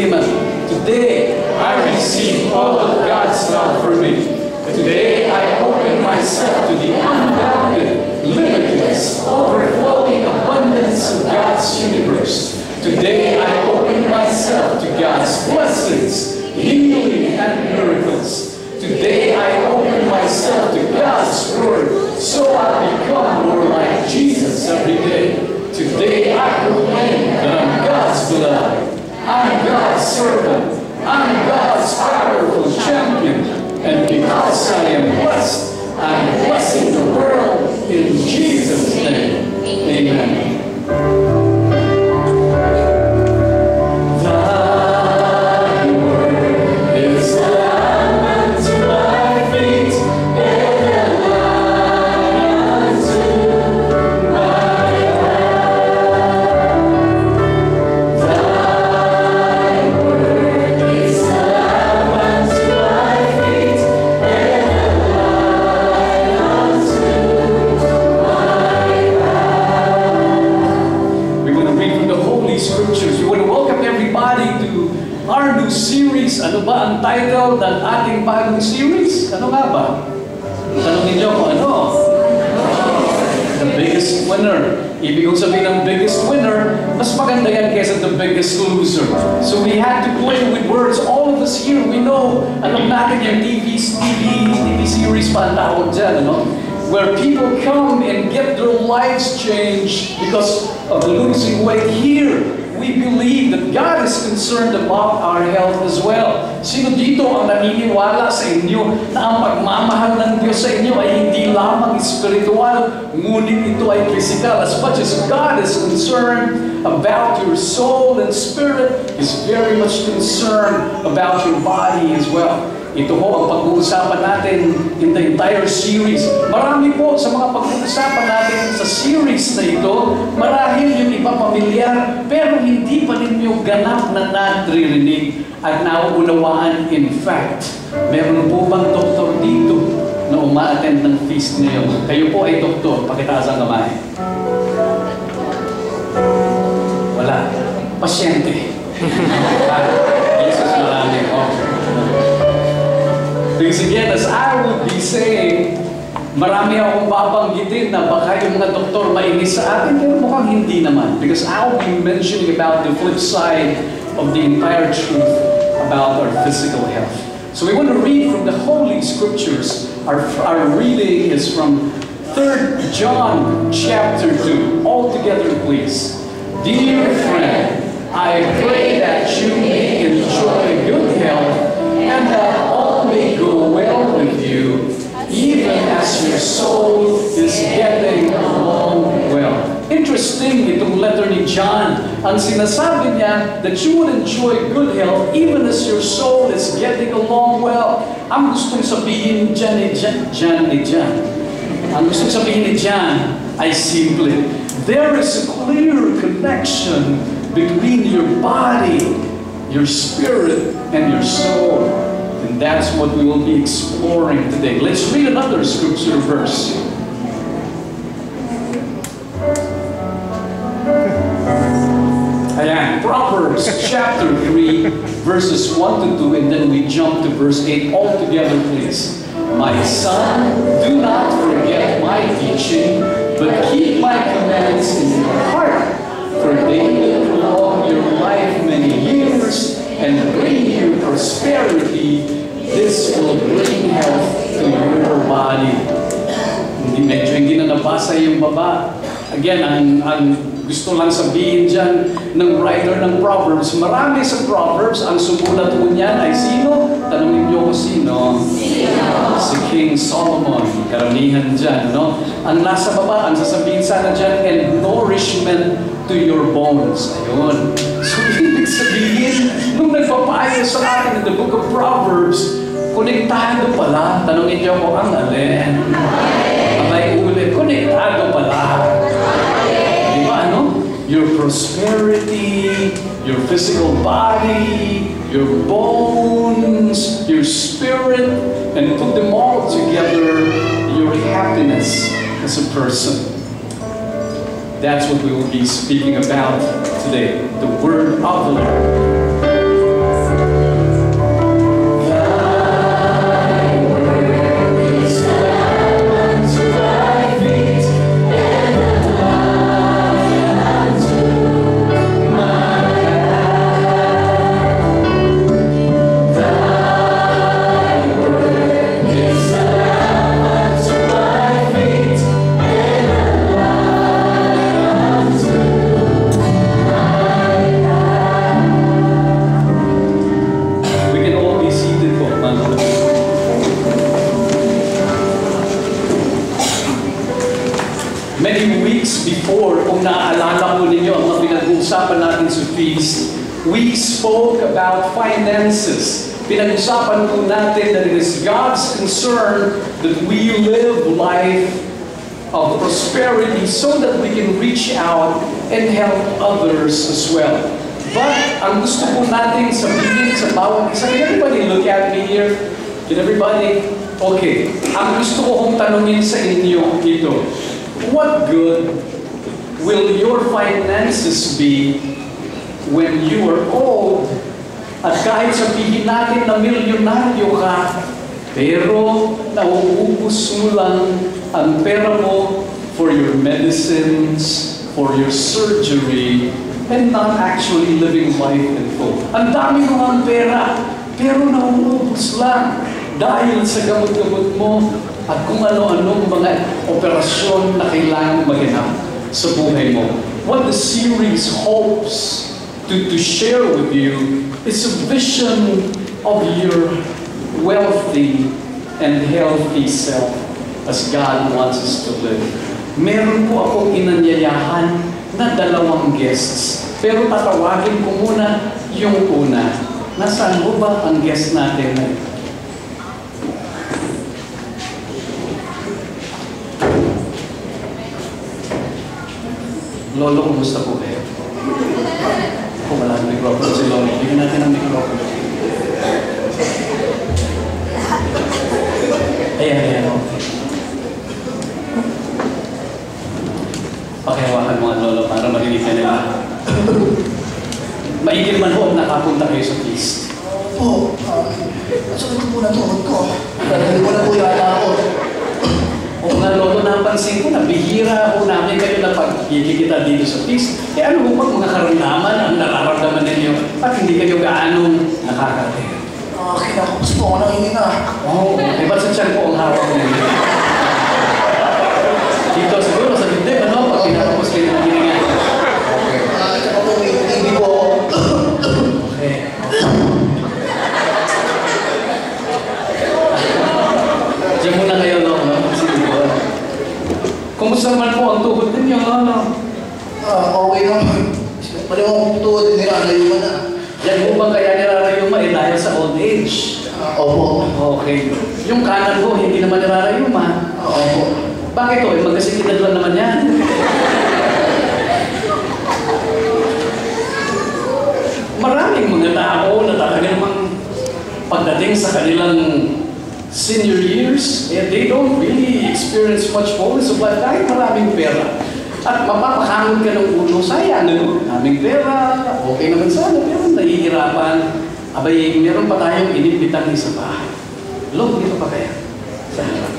Kalima. Today, I receive all of God's love for me. Today, I open myself to the unbounded, limitless, overflowing abundance of God's universe. Today, I open myself to God's blessings, healing, and miracles. Today, I open myself to God's Word, so I become more like Jesus every day. Today, I proclaim that I'm God's beloved. I'm God's servant. I'm God's powerful champion. And because I am blessed, I'm blessing the world in Jesus' name. Amen. Ano ba ang title ng ating bagong series? Ano nga ba? Tanungin niyo kung ano. The Biggest Winner. Ibig kong sabihin ng biggest winner, mas maganda yan kaysa the biggest loser. So we had to play with words. All of us here, we know, alam natin yung TV series pa ang tawag dyan, ano? Where people come and get their lives changed because of losing weight. Here, we believe that God is concerned about our health as well. Sino dito ang naniniwala sa inyo na ang pagmamahal ng Diyos sa inyo ay hindi lamang spiritual, ngunit ito ay physical. As much as God is concerned about your soul and spirit, He's very much concerned about your body as well. Ito ho ang pag-uusapan natin in the entire series. Marami po sa mga pag-uusapan natin sa series na ito, marahil yung iba pamilyar, pero hindi pa ninyo ganap na naririnig at nauunawaan. In fact, meron po bang doktor dito na uma-attend ng feast ngayon? Kayo po ay doktor, pakitaas ang kamay. Wala. Pasyente. Jesus, marami. Because again, as I would be saying, marami akong babanggitin na baka yung mga doktor mainis sa atin, pero mukhang hindi naman. Because I'll be mentioning about the flip side of the entire truth about our physical health. So we want to read from the Holy Scriptures. Our reading is from 3 John chapter 2. All together, please. Dear friend, I pray that you may enjoy good health and that all may go well with you, even as your soul is getting along well. Interesting itong letter ni John. Ang sinasabi niya that you would enjoy good health even as your soul is getting along well. Ang gustong sabihin John. Ang gustong sabihin ni John ay simple. There is a clear connection between your body, your spirit, and your soul. And that's what we will be exploring today. Let's read another scripture verse. Ayan, Proverbs chapter 3, verses 1 to 2, and then we jump to verse 8 all together, please. My son, do not forget my teaching, but keep my commands in your heart, for they will prolong your life many years and bring you prosperity. This will bring health to your body. Medyo hindi na nabasa yung baba. Again, ang gusto lang sabihin dyan ng writer ng Proverbs, marami sa Proverbs, ang sumulat po niyan ay sino? Tanungin niyo ko sino? Si King Solomon. Karamihan dyan, no? Ang nasa baba, ang sasabihin sana dyan, and nourishment to your bones. Ayun. So, ibig sabihin, nung nagpapayo sa atin in the book of Proverbs, konektado pala. Tanungin niyo ko ang alin. Abay ulit, konektado pala. Di ba ano? Your prosperity, your physical body, your bones, your spirit, and put them all together, your happiness as a person. That's what we will be speaking about today, the Word of the Lord. we spoke about finances. Pinag-usapan po natin that it is God's concern that we live life of prosperity so that we can reach out and help others as well. But ang gusto po natin sabihin sa bawat isa, can everybody look at me here? Can everybody? Okay. Ang gusto ko kong tanungin sa inyo ito, what good will your finances be when you are old? At kahit sabihin natin na milyonaryo ka, pero nauubos mo lang ang pera mo for your medicines, for your surgery, and not actually living life in full. Ang dami mo ang pera, pero nauubos lang dahil sa gamot-gamot mo at kung ano-anong mga operasyon na kailangan maganap sa buhay mo. What the series hopes to share with you is a vision of your wealthy and healthy self as God wants us to live. Meron po akong inanyayahan na 2 guests. Pero tatawagin ko muna yung una. Nasaan mo ba ang guest natin na ito? Lolo, kumusta po kayo? Kung wala ng microphone si Lolo, bigyan natin ng microphone. Ayan, okay. Pakihawakan mga Lolo para marinig ka nila. Maigil man ho, nakapunta kayo sa feast. Po, sakit po na tuhod ko. Dahil ko na po yata ako. O nga Lolo, napansin ko na bihira po namin kayo na pagkikita dito sa feast. Eh ano po pag mga karamdaman ang nararamdaman ninyo at hindi kayo gaanong nakakarating? Kinakapos po ako ng hininga. Oo, ba't sa tiyan po ang hawak ninyo? Dito siguro sa dibdib, ano? Pag kinakapos kayo ng hininga. Tsaka po may TV po. Okay. Diyan muna kayo, no? Kumusta man po ang tuhod ninyo, no? Okay naman. Malimang tuhod, nilalayo na. Yan po bang kaya nirarayuma dahil sa old age? Opo. Okay. Yung kanan ko, hindi naman nirarayuma. Opo. Bakit o? Magkasikidad lang naman yan. Maraming mga tao na talaga namang pagdating sa kanilang senior years, they don't really experience much fullness of life kahit maraming pera. At mapapakamot ka ng ulo, sayang, ano? Maraming pera, okay naman sana, pero nahihirapan. Abay, meron pa tayong inimbitang sa bahay. Lord, dito pa kaya? Sa harap.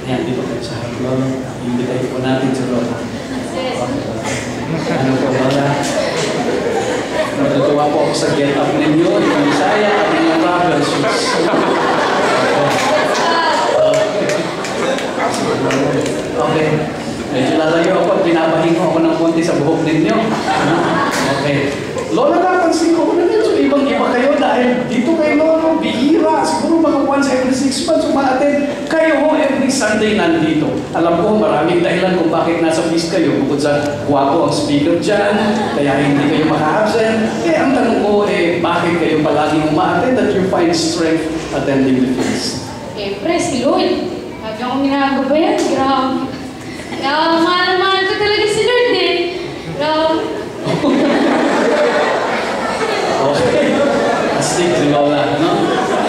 Ayan, dito kayo sa harap, Lord. Imbitahin po natin si Lola. Ano po, Lola? Natutuwa po ako sa get-up ninyo, yung Bisaya at yung rubber shoes. Okay. Medyo lalayo ako at pinapahingo ako ng konti sa buhok ninyo. Okay. Lola, napansin ko na medyo ibang-iba kayo dahil dito kayo, Lolo, bihira. Siguro mga once every 6 months umaattend. Kayo ho, every Sunday nandito. Alam ko, maraming dahilan kung bakit nasa feast kayo. Bukod sa guwapo ang speaker dyan, kaya hindi kayo maka-absent. Kaya ang tanong ko, bakit kayo palaging umaattend that you find strength attending the feast? Praise the Lord. Lagi akong ginagabayan. Grabe. Kaya mahal-mahal ko talaga si Lord eh. Grabe. Okay. Astig si Lola, no?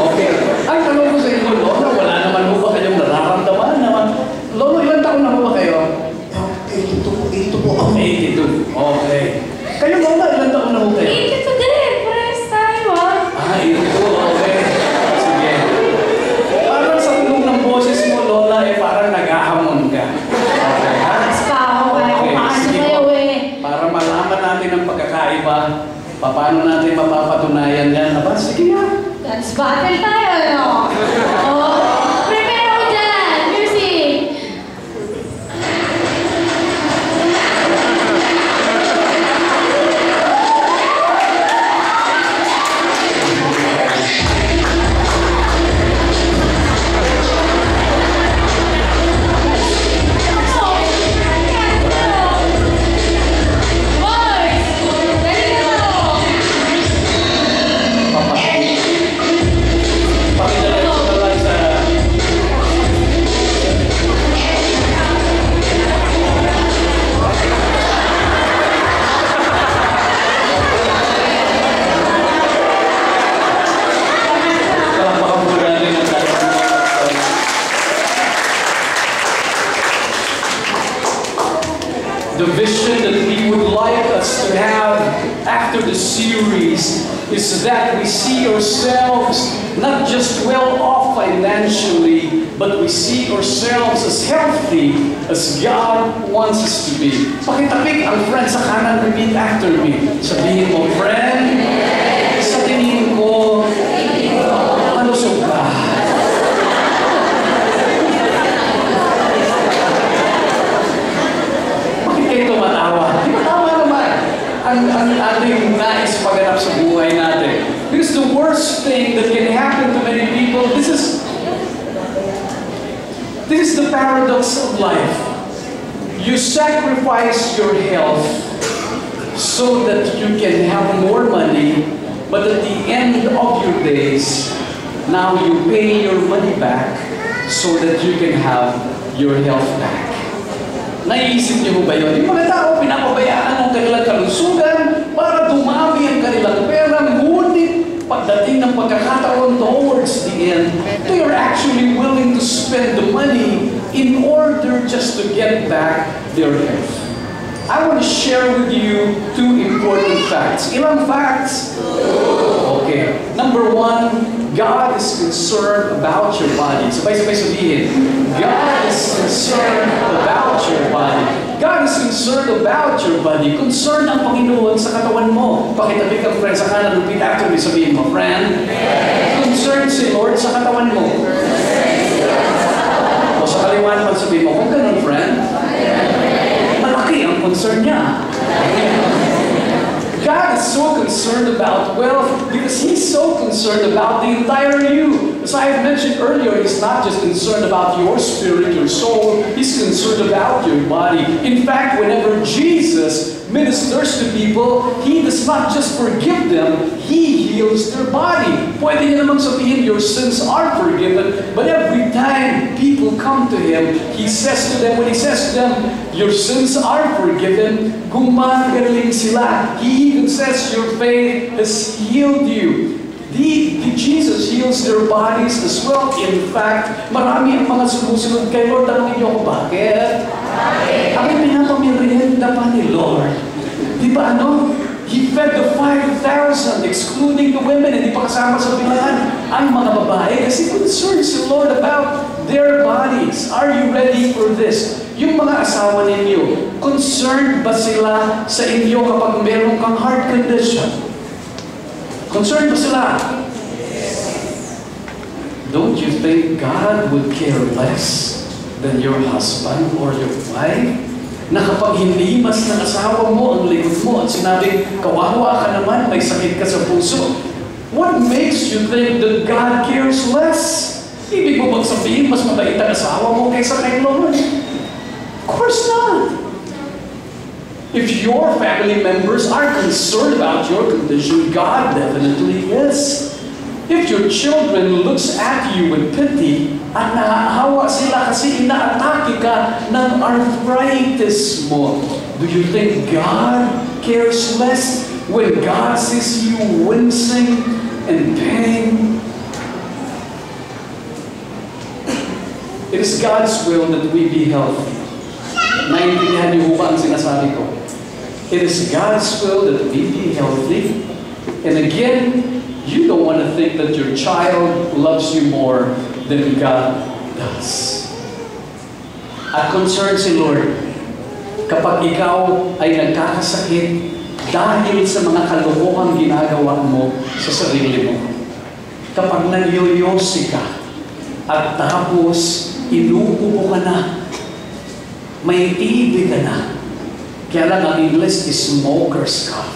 Okay. Ang tanong ko sa inyo, Lola, wala naman mo ba kayong nararamdaman naman? Lolo, ilang taon na mo ba kayo? 82 po ako. 82. Okay. Kayo, Lola, ilang taon na mo kayo? 82 din. Parehas tayo ah. 82. Okay. Sige. Parang sa tulong ng boses mo, Lola, parang nag-ahamon ka. Okay, ha? Mas pa ako kaya kung paano sige kayo po. eh. Para malaman natin ang pagkakaiba, paano natin mapapatunayan yan? Aba, sige nga. Dance battle tayo, no? Oh, prepare ako dyan. Music. Boys! after the series is that we see ourselves not just well off financially, but we see ourselves as healthy as God wants us to be. Pakitapik ang friend sa kanan, repeat after me. Sabihin mo, friend, sa tingin ko, malusog ka. Bakit kayo tumatawa? Di ba tawa naman? Ang ating nais pagganap sa buhay natin. Because the worst thing that can happen to many people, this is the paradox of life. You sacrifice your health so that you can have more money, but at the end of your days, now you pay your money back so that you can have your health back. Naiisip niyo ba yun? Yung mga tao, pinapabayaan ang kanilang kalusugan para dumami ang kanilang pera, ngunit pagdating ng pagkakataon towards the end, they are actually willing to spend the money in order just to get back their health. I want to share with you two important facts. Ilang facts? Okay. Number one, God is concerned about your body. Sabay-sabay sabihin, God is concerned about your body. God is concerned about your body. Concerned ang Panginoon sa katawan mo. Pakitabi kang friend sa kanan, repeat after me, sabihin mo, friend, concerned si Lord sa katawan mo. O sa kaliwan naman sabihin mo, kung ganun, friend, malaki ang concern niya. God is so concerned about wealth because He's so concerned about the entire you. As I have mentioned earlier, He's not just concerned about your spirit, your soul, He's concerned about your body. In fact, whenever Jesus ministers to people, He does not just forgive them, He heals their body. Pwede niya namang sabihin, your sins are forgiven, but every time people come to Him, He says to them, when He says to them, your sins are forgiven, gumagaling sila. He even says, your faith has healed you. Jesus heals their bodies as well. In fact, marami ang mga sumusunod kay Lord. Tanongin niyo ako, bakit? Ang pinapamirienda pa ni Lord. Di ba ano? He fed the 5,000, excluding the women, hindi pa kasama sa bilangan ang mga babae. Kasi concerned si Lord about their bodies. Are you ready for this? Yung mga asawa ninyo, concerned ba sila sa inyo kapag meron kang heart condition? Concerned ba sila? Don't you think God would care less than your husband or your wife? Na kapag hinimas ng asawa mo ang likod mo at sinabing, kawawa ka naman, may sakit ka sa puso, what makes you think that God cares less? Ibig mo bang sabihin, mas mabait ang asawa mo kaysa kay Lord? Of course not. If your family members are concerned about your condition, God definitely is. If your children looks at you with pity at nahahawa sila kasi inaatake ka ng arthritis mo, do you think God cares less when God sees you wincing and pain? It is God's will that we be healthy. Naintindihan niyo ba ang sinasabi ko? It is God's will that we be healthy. And again, you don't want to think that your child loves you more than God does. At concerned si Lord, kapag ikaw ay nagkakasakit dahil sa mga kalokohang ginagawa mo sa sarili mo, kapag nagyoyosi ka at tapos inuubo ka na, may TB ka na, kaya lang ang English is smoker's cough,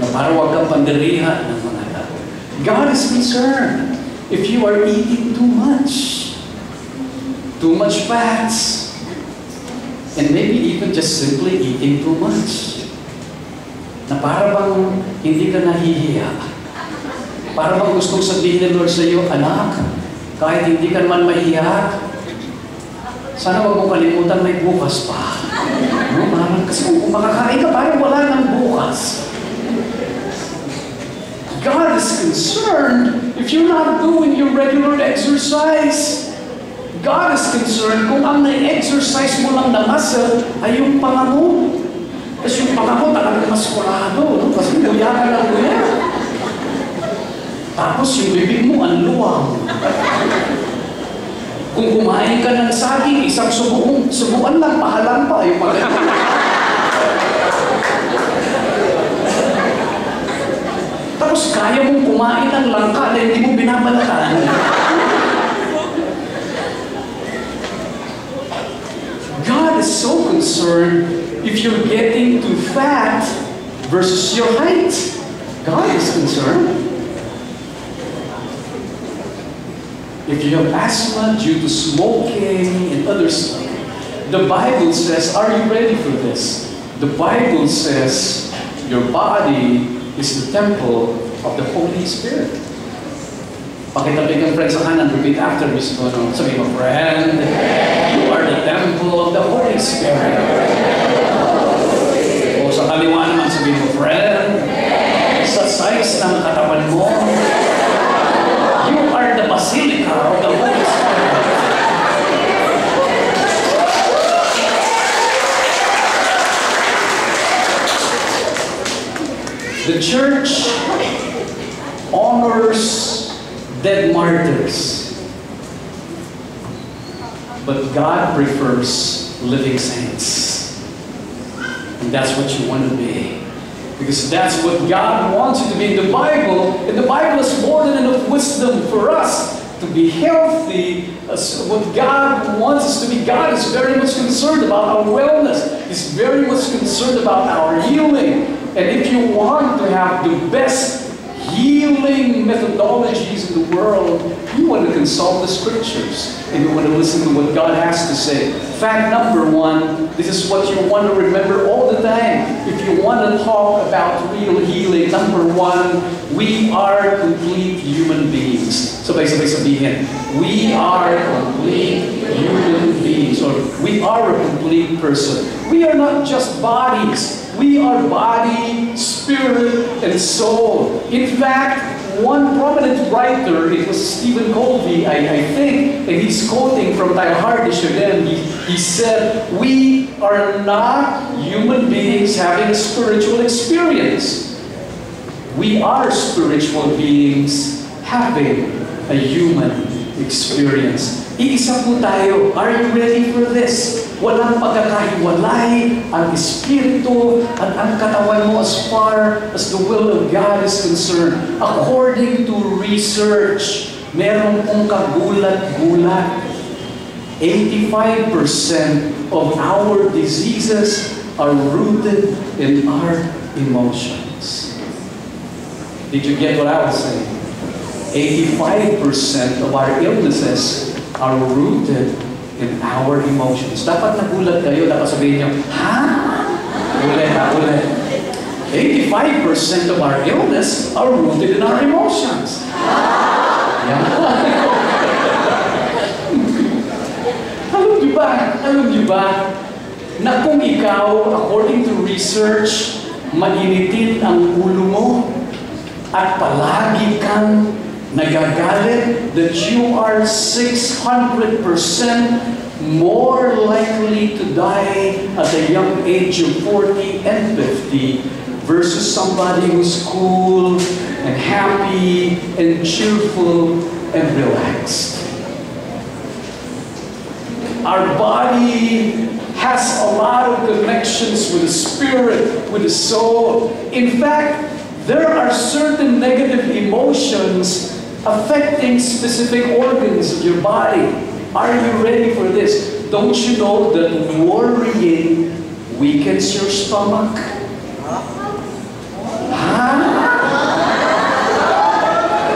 na para huwag kang pandirihan ng mga tao. God is concerned if you are eating too much fats, and maybe even just simply eating too much. Na para bang hindi ka nahihiya. Para bang gustong sabihin ni Lord sa iyo, anak, kahit hindi ka naman mahiya, sana wag mo kalimutan may bukas pa. No, parang kasi kung makakain ka, parang wala nang bukas. God is concerned if you're not doing your regular exercise. God is concerned kung ang na-exercise mo lang na muscle ay yung panga mo. Kasi yung panga mo talagang maskulado. No? Kasi nguya ka ng nguya. Tapos yung bibig mo, ang luwang. Kung kumain ka ng saging, isang subuan lang, pahalan pa. Yung Tapos kaya mong kumain ng langka na hindi mo binabalatan. God is so concerned if you're getting too fat versus your height. God is concerned. If you have asthma due to smoking and other stuff, the Bible says, are you ready for this? The Bible says, your body is the temple of the Holy Spirit. Pakitabi kang friend sa kanan, repeat after me. Sabi mo, friend, you are the temple of the Holy Spirit. O sa kaliwa naman, sabi mo, friend, sa size ng katawan mo, you are the basilica of the Holy Spirit. The church honors dead martyrs, but God prefers living saints. And that's what you want to be. Because that's what God wants you to be in the Bible. And the Bible is more than enough wisdom for us to be healthy. As what God wants us to be. God is very much concerned about our wellness. He's very much concerned about our healing. And if you want to have the best healing methodologies in the world, you want to consult the scriptures. And you want to listen to what God has to say. Fact number one, this is what you want to remember all the time. If you want to talk about real healing, number one, we are complete human beings. Sabay-sabay sabihin, we are complete human beings. Or we are a complete person. We are not just bodies. We are body, spirit, and soul. In fact, one prominent writer, it was Stephen Covey, I think, and he's quoting from Teilhard de Chardin. He said, we are not human beings having a spiritual experience. We are spiritual beings having a human experience. Iisa po tayo. Are you ready for this? Walang pagkakahiwalay ang espiritu at ang katawan mo as far as the will of God is concerned. According to research, meron pong kagulat-gulat. 85% of our diseases are rooted in our emotions. Did you get what I was saying? 85% of our illnesses are rooted in our emotions. Dapat nagulat kayo, dapat sabihin nyo, ha? Ulit. 85% of our illness are rooted in our emotions. Yan. Alam niyo ba, na kung ikaw, according to research, mainitin ang ulo mo, at palagi kang nagagalit, that you are 600% more likely to die at a young age of 40 and 50 versus somebody who's cool and happy and cheerful and relaxed. Our body has a lot of connections with the spirit, with the soul. In fact, there are certain negative emotions affecting specific organs of your body. Are you ready for this? Don't you know that worrying weakens your stomach?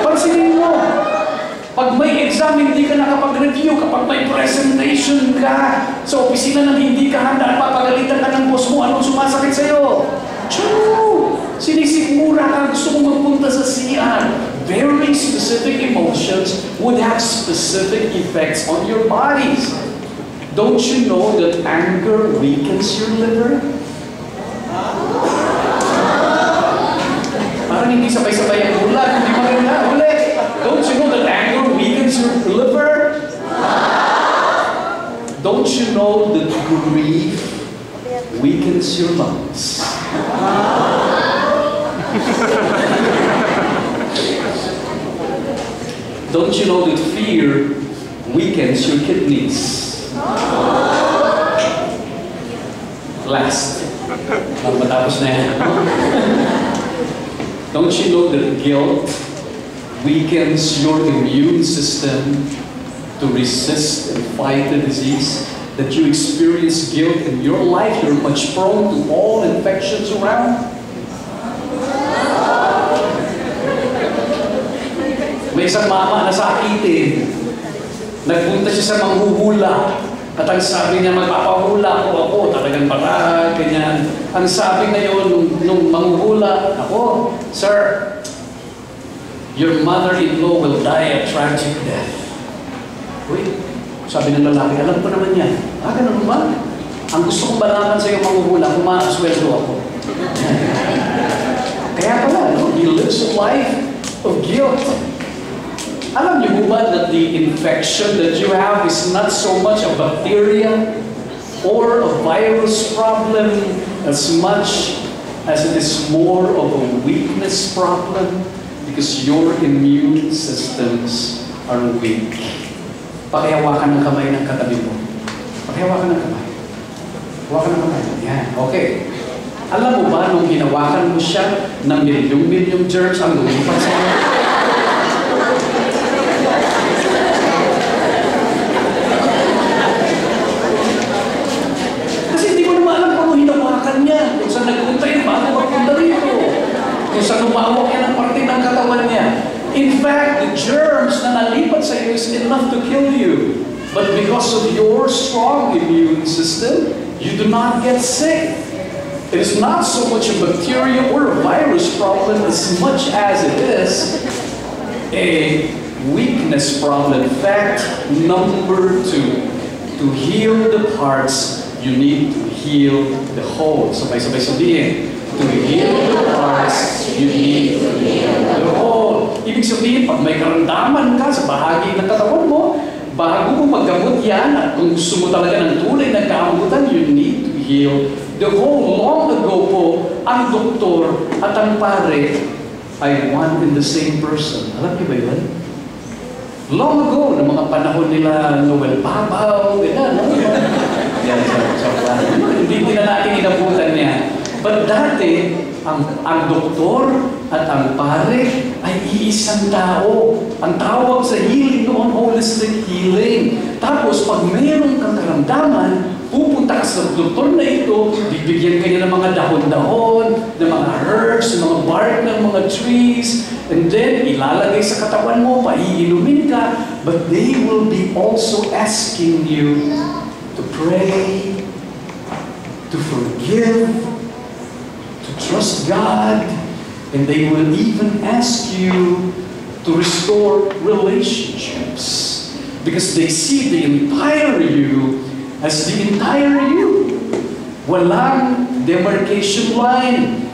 Pansinin mo, pag may exam, hindi ka nakapag-review, kapag may presentation ka sa opisina na hindi ka handa, papagalitan ka ng boss mo, anong sumasakit sa'yo? Choo! Sinisikmura ka, gusto mong magpunta sa CR. Very specific emotions would have specific effects on your bodies. Don't you know that anger weakens your liver? Parang hindi sabay-sabay ang ulan, hindi maganda. Ulit! Don't you know that anger weakens your liver? Don't you know that grief weakens your lungs? Don't you know that fear weakens your kidneys? Last. Matapos na yan. Don't you know that guilt weakens your immune system to resist and fight the disease? That you experience guilt in your life, you're much prone to all infections around? May isang mama na sakitin. Nagpunta siya sa manghuhula. At ang sabi niya, magpapahula ko ako, talagang parang ganyan. Ang sabi ngayon nung manghuhula, ako, sir, your mother-in-law will die a tragic death. Wait, sabi ng lalaki, alam ko naman yan. Ganun ba? Ang gusto kong malaman sa iyo manghuhula, kumakasweldo ako. Kaya pala, no? He lives a life of guilt. Alam niyo ba that the infection that you have is not so much a bacteria or a virus problem as much as it is more of a weakness problem because your immune systems are weak. Pakihawakan ng kamay ng katabi mo. Pakihawakan ng kamay. Hawakan ng kamay. Yan. Okay. Alam mo ba nung hinawakan mo siya ng milyong germs ang lumipat sa iyo? Kung saan nagpunta yun, bago magpunta rito. Kung saan lumawak yan ang parte ng katawan niya. In fact, the germs na nalipat sa iyo is enough to kill you. But because of your strong immune system, you do not get sick. It is not so much a bacteria or a virus problem as much as it is a weakness problem. In fact, number 2, to heal the parts, you need to heal the whole. Sabay-sabay sabihin. To heal the parts, you need to heal the whole. Ibig sabihin, pag may karamdaman ka sa bahagi ng katawan mo, bago mo maggamot yan, at kung gusto mo talaga ng tunay na kamutan, you need to heal the whole. Long ago po, ang doktor at ang pare ay one and the same person. Alam niyo ba yun? Long ago, ng mga panahon nila Noel Babaw, gano'n, yan, hindi na natin inabutan niya. But dati, ang doktor at ang pare ay iisang tao. Ang tawag sa healing noon, holistic healing. Tapos, pag mayroong kang karamdaman, pupunta ka sa doktor na ito, bibigyan ka niya ng mga dahon-dahon, ng mga herbs, ng mga bark ng mga trees, and then ilalagay sa katawan mo, paiinumin ka, but they will be also asking you to pray, to forgive, to trust God, and they will even ask you to restore relationships because they see the entire you as the entire you. Walang demarcation line.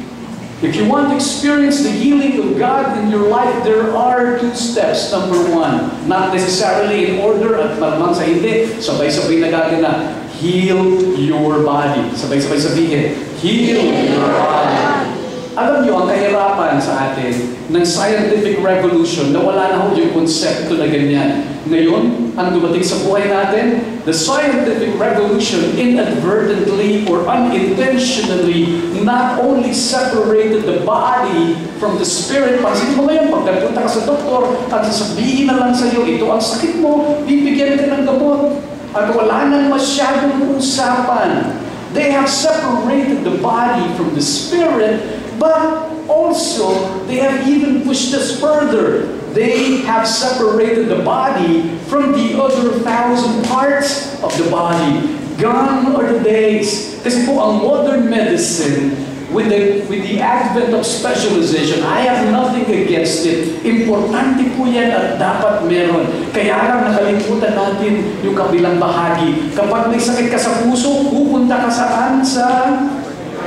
If you want to experience the healing of God in your life, there are 2 steps. Number 1, not necessarily in order at malamang sa hindi, sabay-sabay na gagawin na, heal your body. Sabay-sabay sabihin, heal your body. Alam niyo, ang kahirapan sa atin ng scientific revolution na wala na ho yung konsepto na ganyan. Ngayon, ang dumating sa buhay natin, the scientific revolution inadvertently or unintentionally not only separated the body from the spirit. Pansinin mo ngayon, pag nagpunta ka sa doktor at sasabihin na lang sa iyo, ito ang sakit mo, bibigyan ka ng gamot. At wala nang masyadong usapan. They have separated the body from the spirit, but also they have even pushed us further. They have separated the body from the other 1,000 parts of the body. Gone are the days. Kasi po ang modern medicine, with the advent of specialization, I have nothing against it. Importante po yan at dapat meron. Kaya lang nakalimutan natin yung kabilang bahagi. Kapag may sakit ka sa puso, pupunta ka saan? Sa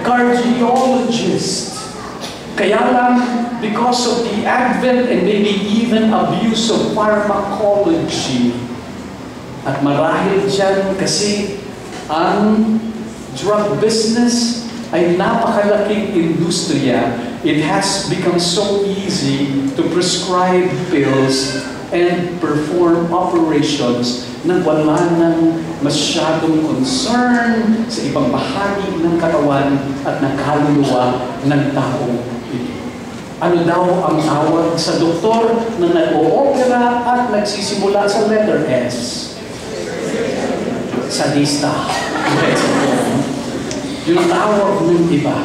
cardiologist. Kaya lang, because of the advent and maybe even abuse of pharmacology, at marahil dyan kasi ang drug business ay napakalaking industriya it has become so easy to prescribe pills and perform operations na wala nang masyadong concern sa ibang bahagi ng katawan at ng kaluluwa ng taong ito. Ano daw ang tawag sa doktor na nag-o-opera at nagsisimula sa letter S? Sadista. Yung tawag ng iba.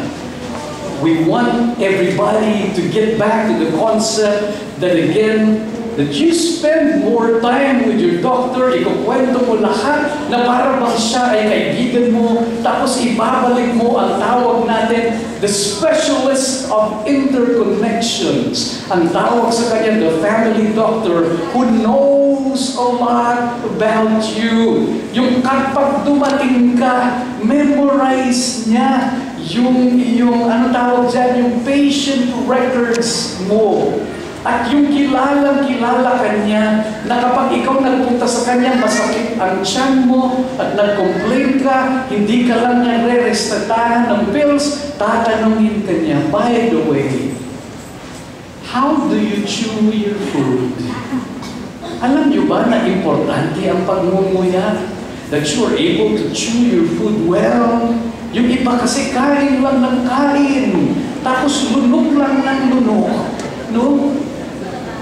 We want everybody to get back to the concept that again, that you spend more time with your doctor, ikukwento mo lahat na para bang siya ay kaibigan mo, tapos ibabalik mo ang tawag natin, the specialist of interconnections. Ang tawag sa kanya, the family doctor who knows a lot about you. Yung kapag dumating ka, memorize niya yung ano tawag dyan, yung patient records mo. At yung kilalang-kilala kanya na kapag ikaw nagpunta sa kanya, masakit ang tiyan mo at nag-complain ka, hindi ka lang nare-restatahan ng pills, tatanungin ka niya, by the way, how do you chew your food? Alam niyo ba na importante ang pagmumuya? That you are able to chew your food well? Yung iba kasi kain lang ng kain, tapos lunok lang ng lunok. No?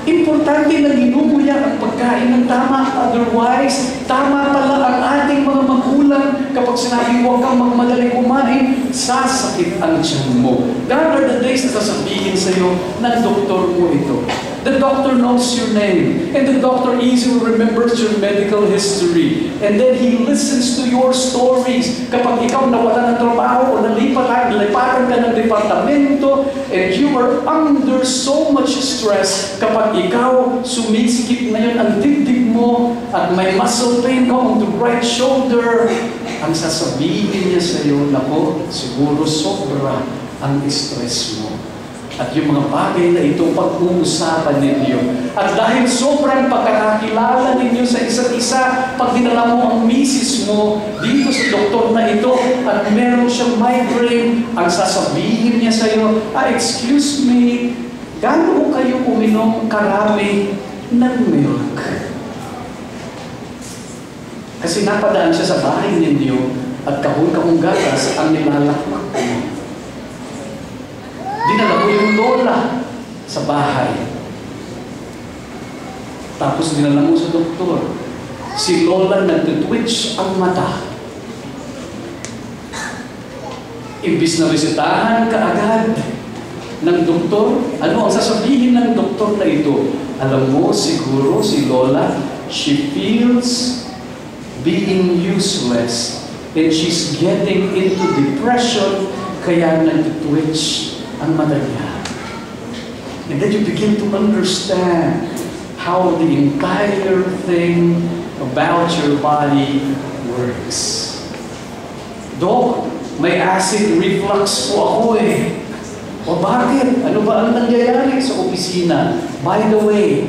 Importante na ginumuya ang pagkain ng tama. Otherwise, tama pala ang ating mga magulang kapag sinabi huwag kang magmadali kumain, sasakit ang tiyan mo. There are the days na sasabihin sa'yo ng doktor mo ito. The doctor knows your name, and the doctor easily remembers your medical history. And then he listens to your stories. Kapag ikaw nawala ng trabaho o nalipatan ka ng departamento, and you are under so much stress, kapag ikaw sumisikip na yun ang dibdib mo at may muscle pain ka on the right shoulder, ang sasabihin niya sa iyo, nako, siguro sobra ang stress mo. At yung mga bagay na ito pag-uusapan ninyo. At dahil sobrang pagkakakilala ninyo sa isa't isa, pag dinala mo ang misis mo dito sa doktor na ito at meron siyang migraine, ang sasabihin niya sa iyo, excuse me, gaano kayo uminom karami ng milk? Kasi napadaan siya sa bahay ninyo at kahon-kahong gatas ang nilalakmak mo. Dinala mo yung lola sa bahay. Tapos dinala mo sa doktor. Si lola nag-twitch ang mata. Imbis na bisitahan ka agad ng doktor, ano ang sasabihin ng doktor na ito? Alam mo, siguro si lola, she feels being useless and she's getting into depression, kaya nag-twitch ang mata niya. And then you begin to understand how the entire thing about your body works. Dok, may acid reflux po ako eh. O bakit? Ano ba ang nangyayari sa opisina? By the way,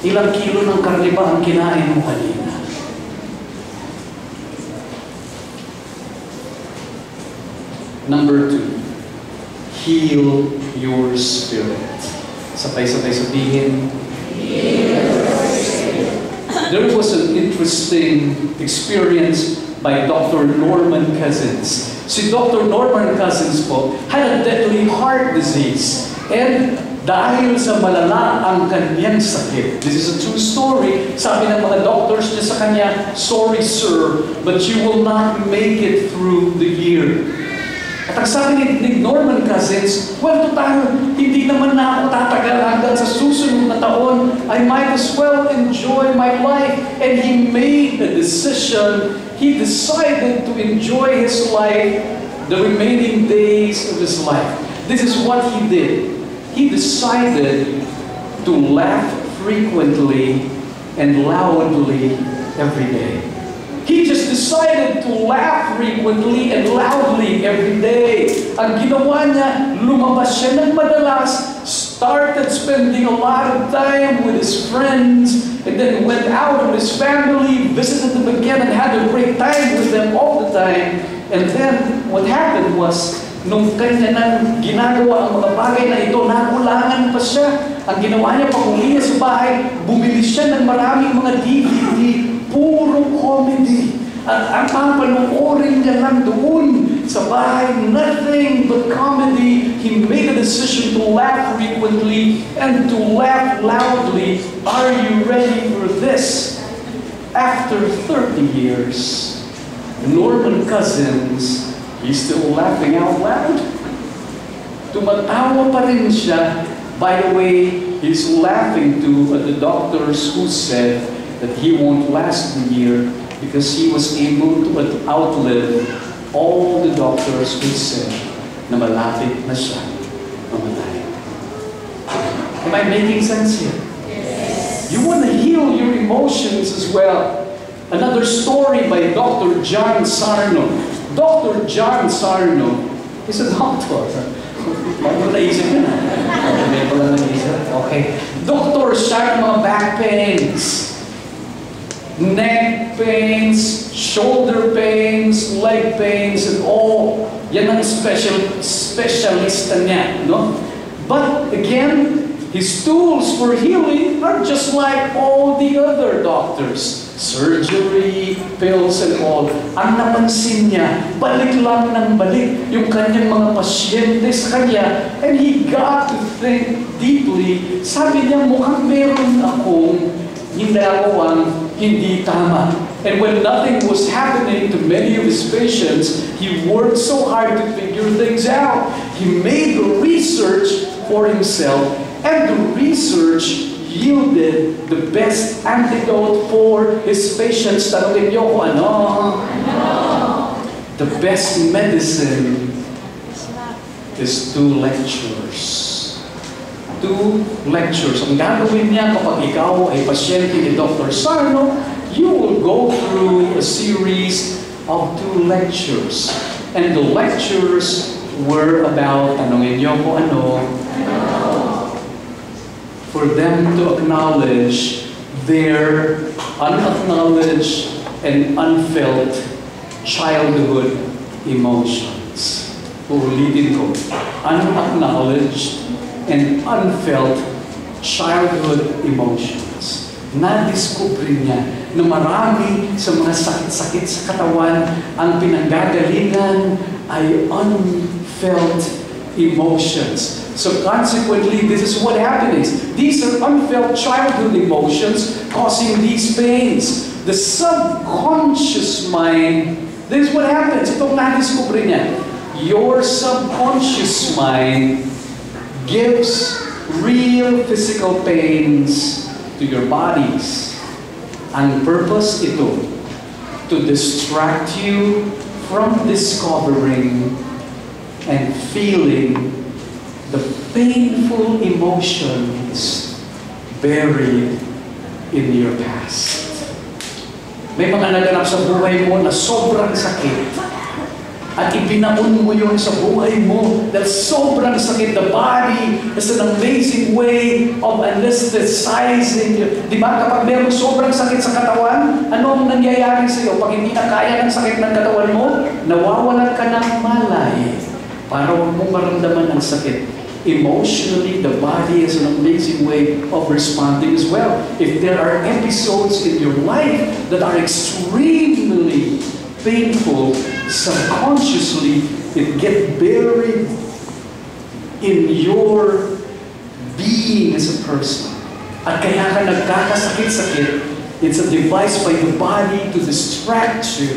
ilang kilo ng karne ba ang kinain mo kanina? Number 2. Heal your spirit. Sabay-sabay sabihin. There was an interesting experience by Dr. Norman Cousins. Si Dr. Norman Cousins po had a deadly heart disease. And dahil sa malala ang kanyang sakit. This is a true story. Sabi ng mga doctors niya sa kanya, sorry sir, but you will not make it through the year. At ang sabi ni Norman Cousins, well, total, hindi naman na ako tatagal hanggang sa susunod na taon. I might as well enjoy my life. And he made a decision. He decided to enjoy his life, the remaining days of his life. This is what he did. He decided to laugh frequently and loudly every day. He just decided to laugh frequently and loudly every day. Ang ginawa niya, lumabas siya ng madalas, started spending a lot of time with his friends, and then went out with his family, visited them again, and had a great time with them all the time. And then what happened was, nung kanya nang ginagawa ang mga bagay na ito, nakulangan pa siya. Ang ginawa niya, pag uwi niya sa bahay, bumili siya ng maraming mga DVD, puro comedy. At ang papanoorin niya lang doon sa bahay, nothing but comedy. He made a decision to laugh frequently and to laugh loudly. Are you ready for this? After 30 years, Norman Cousins, he's still laughing out loud. Tumatawa pa rin siya. By the way, he's laughing to the doctors who said that he won't last the year because he was able to outlive all the doctors who said na malapit na siya mamatay. Am I making sense here? Yes. You want to heal your emotions as well. Another story by Dr. John Sarno. Dr. John Sarno is a doctor. Ano naisip yun? Hindi ko lang naisip. Okay. Doctor siya ng mga back pains, neck pains, shoulder pains, leg pains, and all. Yan ang specialista niya, no? But again, his tools for healing are just like all the other doctors. Surgery, pills, and all. Ang napansin niya, balik lang ng balik yung kanyang mga pasyente sa kanya, and he got to think deeply. Sabi niya, mukhang meron akong ginagawang hindi tama. And when nothing was happening to many of his patients, he worked so hard to figure things out. He made the research for himself, and the research yielded the best antidote for his patients. Tanungin niyo kung ano? The best medicine is 2 lectures. 2 lectures. Ang gagawin niya kapag ikaw ay pasyente ni Dr. Sarno, you will go through a series of 2 lectures. And the lectures were about, tanungin niyo kung ano? For them to acknowledge their unacknowledged and unfelt childhood emotions. Uulitin ko, unacknowledged and unfelt childhood emotions. Na-discover niya na marami sa mga sakit-sakit sa katawan, ang pinanggagalingan ay unfelt emotions. So consequently, this is what happens. These are unfelt childhood emotions causing these pains. The subconscious mind, this is what happens. Itong na-discover niya. Your subconscious mind gives real physical pains to your bodies. Ang purpose ito, to distract you from discovering and feeling the painful emotions buried in your past. May mga naganap sa buhay mo na sobrang sakit at ibinaon mo yun sa buhay mo dahil sobrang sakit. The body is an amazing way of anesthetizing you. Di ba? Kapag meron sobrang sakit sa katawan, ano ang nangyayari sa iyo? Pag hindi na kaya ng sakit ng katawan mo, nawawalan ka ng malay para huwag mong maramdaman ang sakit. Emotionally, the body is an amazing way of responding as well. If there are episodes in your life that are extremely painful, subconsciously, it gets buried in your being as a person. At kaya ka nagkakasakit-sakit, it's a device by the body to distract you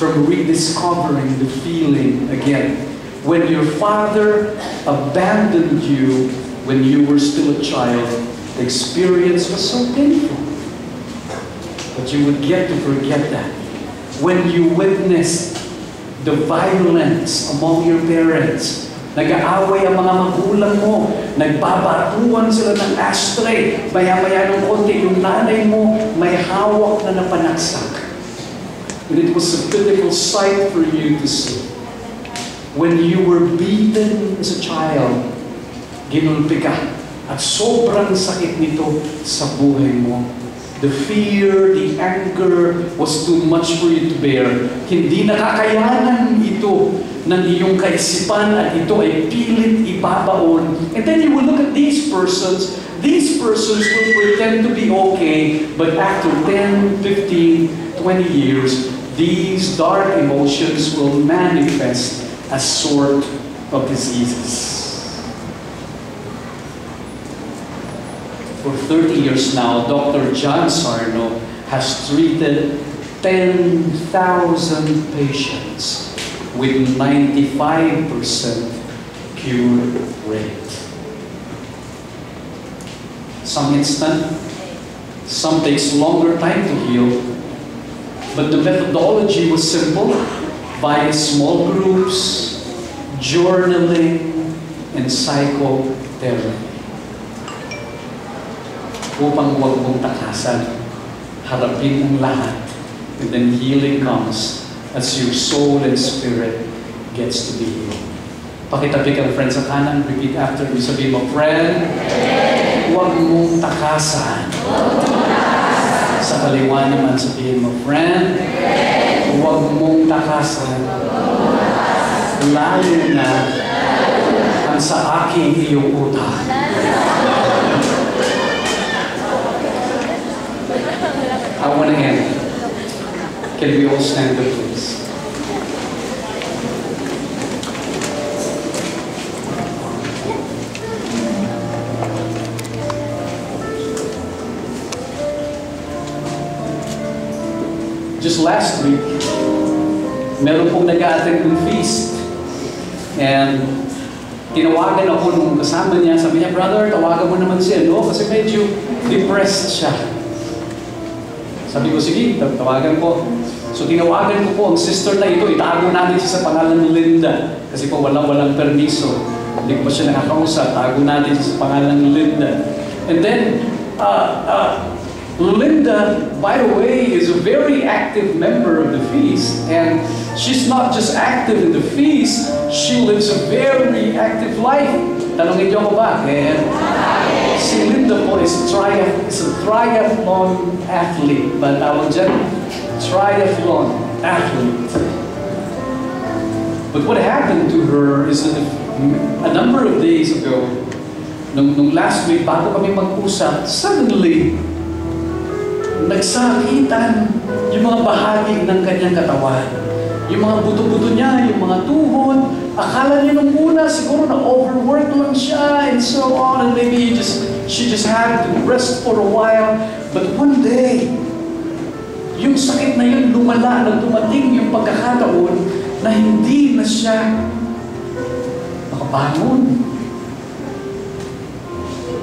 from rediscovering the feeling again. When your father abandoned you when you were still a child, the experience was so painful. But you would get to forget that. When you witnessed the violence among your parents, nag-aaway ang mga magulang mo, nagbabatuan sila ng ashtray, maya-maya ng konti, yung nanay mo may hawak na napanaksak. And it was a pitiful sight for you to see. When you were beaten as a child, ginulpi ka, at sobrang sakit nito sa buhay mo. The fear, the anger was too much for you to bear. Hindi nakakayanan ito ng iyong kaisipan at ito ay pilit ibabaon. And then you will look at these persons will pretend to be okay, but after 10, 15, 20 years, these dark emotions will manifest as sort of diseases. For 30 years now, Dr. John Sarno has treated 10,000 patients with 95% cure rate. Some instant, some takes longer time to heal, but the methodology was simple: via small groups, journaling, and psychotherapy. Upang huwag mong takasan, harapin ang lahat, and then healing comes as your soul and spirit gets to be healed. Pakitabi kang friend sa kanan, repeat after me, sabihin mo, friend, huwag mong takasan. Sa kaliwa naman, sabihin mo, friend, huwag mong takasan. Lalo na ang sa aking iyong utak. I want to end. Can we all stand up, please? Just last week, meron pong nag-a-attend ng feast. And tinawagan ako nung kasama niya. Sabi niya, brother, tawagan mo naman siya, no? Kasi medyo depressed siya. Sabi ko, sige, tawagan ko. So tinawagan ko po ang sister na ito, itago natin siya sa pangalan ni Linda. Kasi po walang permiso. Hindi ko pa siya nakakausap, tago natin siya sa pangalan ni Linda. And then, Linda, by the way, is a very active member of the feast. And she's not just active in the feast, she lives a very active life. Tanongin niyo ko ba? Si Linda po is a triathlon athlete. But tawag dyan, triathlon athlete. But what happened to her is that a number of days ago, nung last week, bago kami mag-usap, suddenly, nagsakitan yung mga bahagi ng kanyang katawan. Yung mga buto-buto niya, yung mga tuhod. Akala niya nung una, siguro na-overwork lang siya and so on. And maybe she just had to rest for a while. But one day, yung sakit na yun lumala nang dumating yung pagkakataon na hindi na siya nakabangon.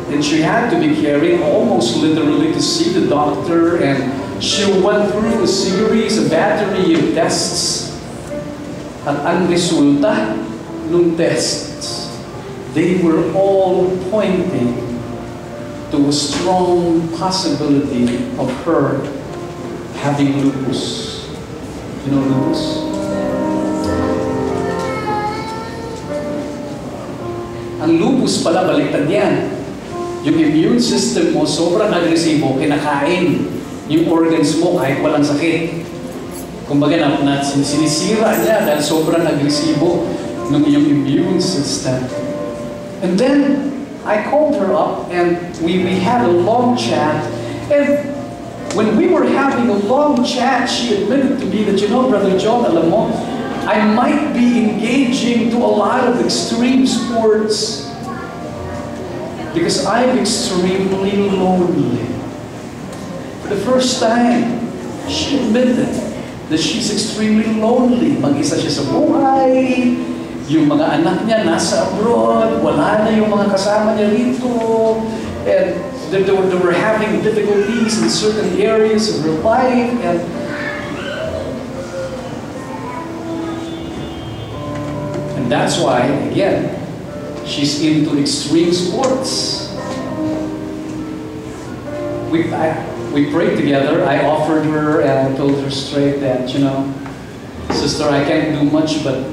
And she had to be carried almost literally to see the doctor, and she went through a series, a battery of tests. At ang resulta ng tests, they were all pointing to a strong possibility of her having lupus. You know lupus? Ang lupus pala, baliktad yan. Yung immune system mo, sobrang agresibo, kinakain yung organs mo kahit walang sakit. Kumbaga na sinisira niya dahil sobrang agresibo ng iyong immune system. And then, I called her up and we had a long chat. And when we were having a long chat, she admitted to me that, you know, Brother John, alam mo, I might be engaging to a lot of extreme sports because I'm extremely lonely. For the first time, she admitted that she's extremely lonely. Mag-isa siya sa buhay, yung mga anak niya nasa abroad, wala na yung mga kasama niya rito, and they were having difficulties in certain areas of her life, and that's why, again, she's into extreme sports. We prayed together. I offered her and I told her straight that, you know, sister, I can't do much, but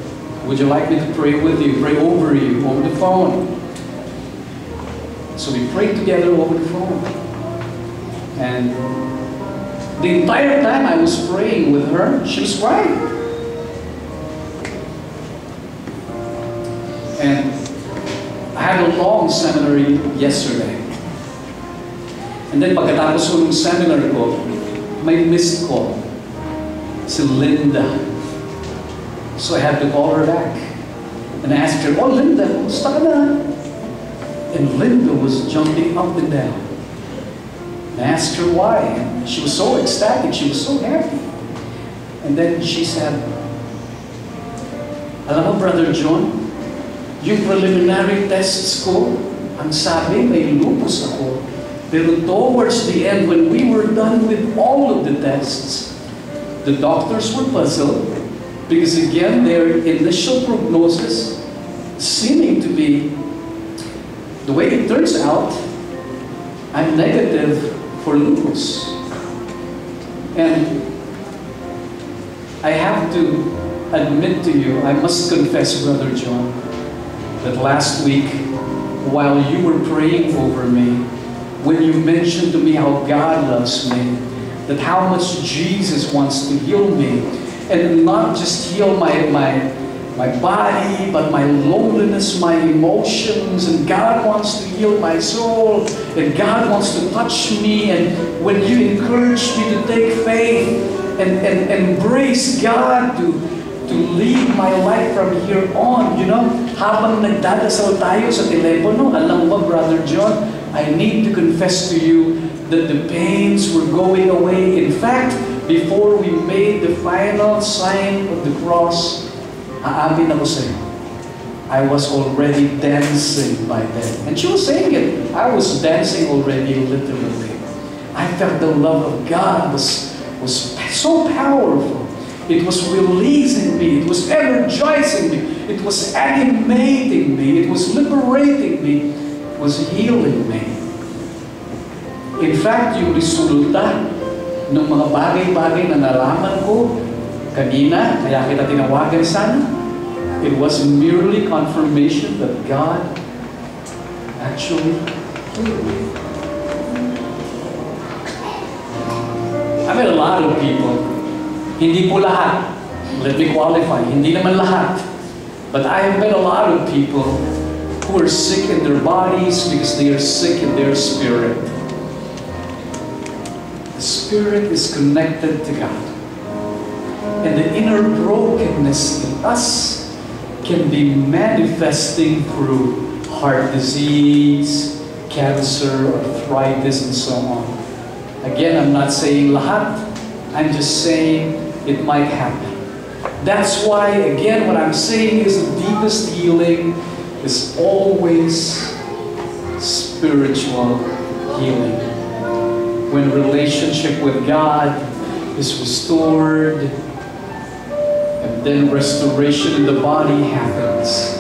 would you like me to pray with you, pray over you, over the phone? So we prayed together over the phone. And the entire time I was praying with her, she was crying. And I had a long seminary yesterday. And then pagkatapos ko ng seminar ko, may missed call. Si Linda. So I had to call her back. And I asked her, "Oh, Linda, kumusta ka na?" And Linda was jumping up and down. I asked her why. She was so ecstatic. She was so happy. And then she said, "Alam mo, Brother John, yung preliminary tests ko, ang sabi may lupus ako. Pero towards the end, when we were done with all of the tests, the doctors were puzzled because again, their initial prognosis seeming to be, the way it turns out, I'm negative for lupus." And I have to admit to you, I must confess, Brother John, that last week, while you were praying over me, when you mentioned to me how God loves me, that how much Jesus wants to heal me, and not just heal my body, but my loneliness, my emotions, and God wants to heal my soul, and God wants to touch me, and when you encourage me to take faith and embrace God to lead my life from here on, you know, habang nagdadasal tayo sa telepono, alam mo ba, Brother John, I need to confess to you that the pains were going away. In fact, before we made the final sign of the cross, aamin ako sa'yo, I was already dancing by then. And she was saying it. I was dancing already, literally. I felt the love of God was so powerful. It was releasing me. It was energizing me. It was animating me. It was liberating me. It was healing me. In fact, yung resulta ng mga bagay-bagay na nalaman ko kanina, kaya kita tinawagan sana, it was merely confirmation that God actually healed me. I met a lot of people. Hindi po lahat. Let me qualify. Hindi naman lahat. But I have met a lot of people who are sick in their bodies because they are sick in their spirit. The spirit is connected to God. And the inner brokenness in us can be manifesting through heart disease, cancer, arthritis, and so on. Again, I'm not saying lahat. I'm just saying it might happen. That's why, again, what I'm saying is the deepest healing is always spiritual healing. When relationship with God is restored, and then restoration in the body happens.